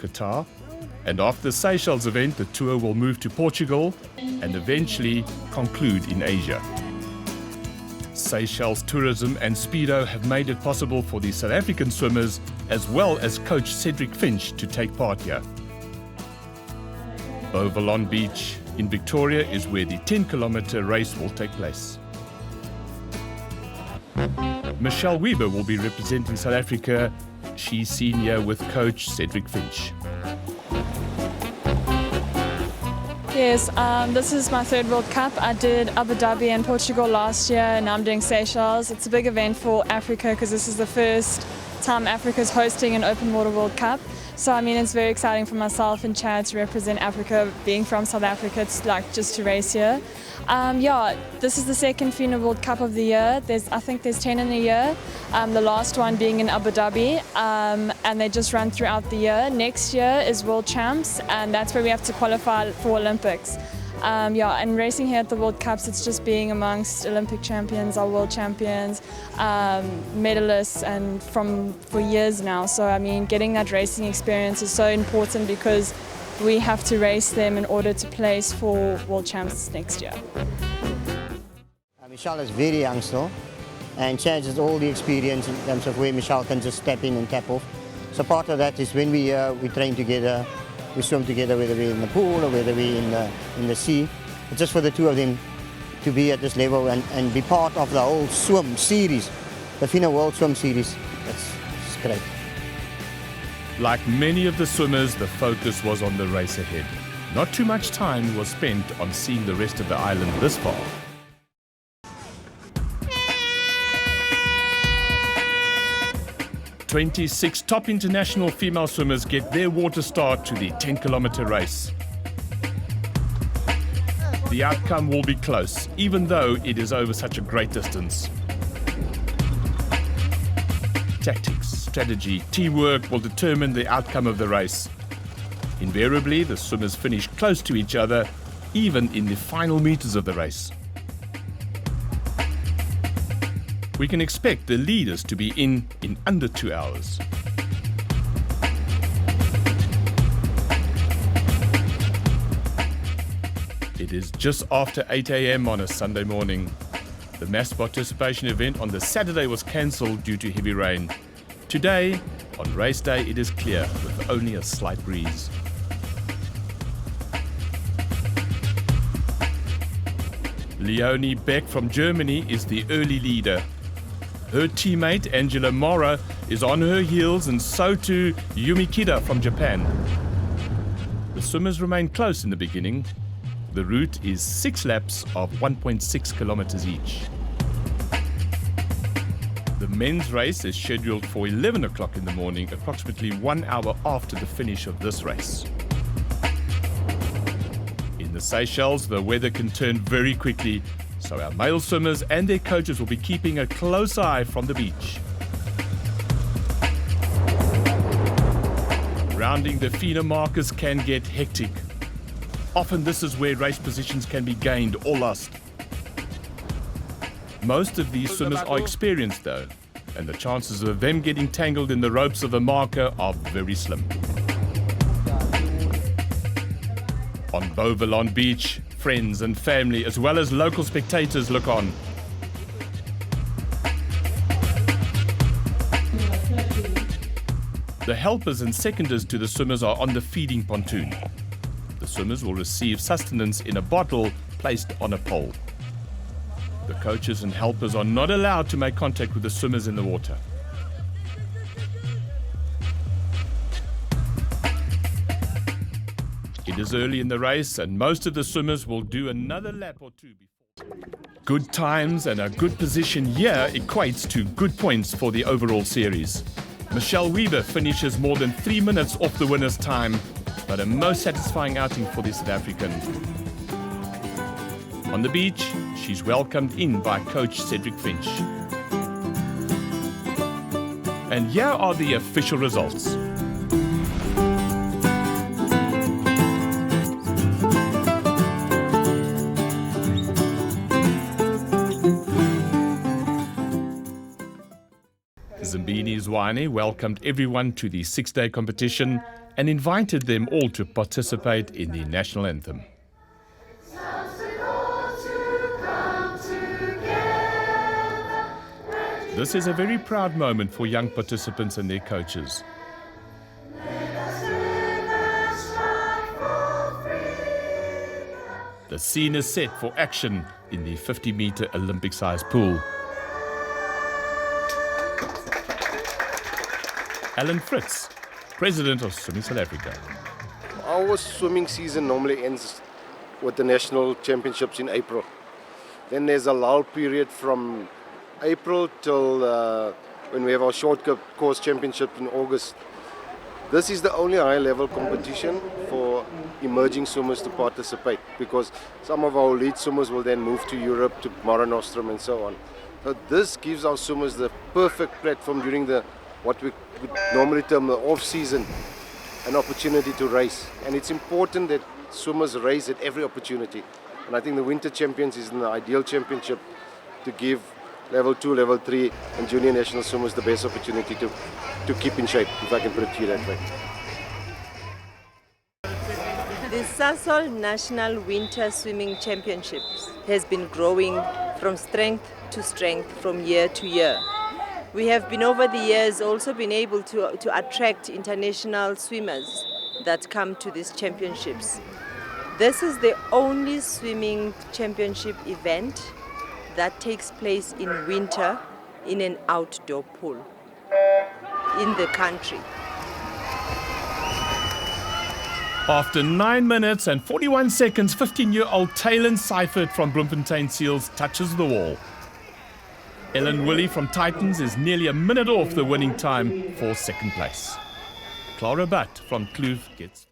Qatar. And after the Seychelles event, the tour will move to Portugal and eventually conclude in Asia. Seychelles Tourism and Speedo have made it possible for the South African swimmers as well as coach Cedric Finch to take part here. Beauvalon Beach in Victoria is where the 10-kilometre race will take place. Michelle Weber will be representing South Africa. She's seen here with coach Cedric Finch. Yes, this is my third World Cup. I did Abu Dhabi and Portugal last year, and now I'm doing Seychelles. It's a big event for Africa because this is the first time Africa's hosting an open water World Cup. So I mean, it's very exciting for myself and Chad to represent Africa. Being from South Africa, it's like just to race here. Yeah, this is the second FINA World Cup of the year. I think there's 10 in a year. The last one being in Abu Dhabi, and they just run throughout the year. Next year is World Champs, and that's where we have to qualify for Olympics. Yeah, and racing here at the World Cups, it's just being amongst Olympic champions, our world champions, medalists, and for years now. So I mean, getting that racing experience is so important because we have to race them in order to place for World Champs next year. Michelle is very young still, and Chad has all the experience in terms of where Michelle can just step in and tap off. So part of that is when we train together, we swim together, whether we're in the pool or whether we're in the sea. It's just for the two of them to be at this level and be part of the whole swim series, the FINA World Swim Series. It's great. Like many of the swimmers, the focus was on the race ahead. Not too much time was spent on seeing the rest of the island this far. "26 top international female swimmers get their water start to the 10-kilometre race. The outcome will be close, even though it is over such a great distance. Tactics, strategy, teamwork will determine the outcome of the race. Invariably, the swimmers finish close to each other, even in the final meters of the race. We can expect the leaders to be in under 2 hours. It is just after 8 a.m. on a Sunday morning. The mass participation event on the Saturday was cancelled due to heavy rain. Today, on race day, it is clear with only a slight breeze. Leonie Beck from Germany is the early leader. Her teammate Angela Mora is on her heels, and so too Yumi Kida from Japan. The swimmers remain close in the beginning. The route is 6 laps of 1.6 kilometers each. The men's race is scheduled for 11 o'clock in the morning, approximately 1 hour after the finish of this race. In the Seychelles, the weather can turn very quickly, so our male swimmers and their coaches will be keeping a close eye from the beach. Rounding the FINA markers can get hectic. Often this is where race positions can be gained or lost. Most of these swimmers are experienced though, and the chances of them getting tangled in the ropes of a marker are very slim. On Beauvalon Beach, friends and family as well as local spectators look on. The helpers and seconders to the swimmers are on the feeding pontoon. The swimmers will receive sustenance in a bottle placed on a pole. The coaches and helpers are not allowed to make contact with the swimmers in the water. It is early in the race and most of the swimmers will do another lap or two before. Good times and a good position here equates to good points for the overall series. Michelle Weber finishes more than 3 minutes off the winner's time, but a most satisfying outing for the South African. On the beach, she's welcomed in by coach Cedric Finch. And here are the official results. Zimbini Zwane welcomed everyone to the 6-day competition. and invited them all to participate in the national anthem. This is a very proud moment for young participants and their coaches. The scene is set for action in the 50-meter Olympic-sized pool. Alan Fritz, President of Swimming South Africa. Our swimming season normally ends with the national championships in April. Then there's a lull period from April till when we have our short course championship in August. This is the only high-level competition for emerging swimmers to participate, because some of our elite swimmers will then move to Europe, to Mare Nostrum and so on. So this gives our swimmers the perfect platform during what we would normally term the off-season, an opportunity to race. And it's important that swimmers race at every opportunity. And I think the Winter Champions is an ideal championship to give level 2, level 3 and junior national swimmers the best opportunity to keep in shape, if I can put it to you that way. The Sasol National Winter Swimming Championships has been growing from strength to strength from year to year. We have been over the years also been able to attract international swimmers that come to these championships. This is the only swimming championship event that takes place in winter in an outdoor pool in the country. After 9 minutes and 41 seconds, 15-year-old Taylor Seifert from Bloemfontein Seals touches the wall. Ellen Willie from Titans is nearly a minute off the winning time for second place. Clara Butt from Kloof gets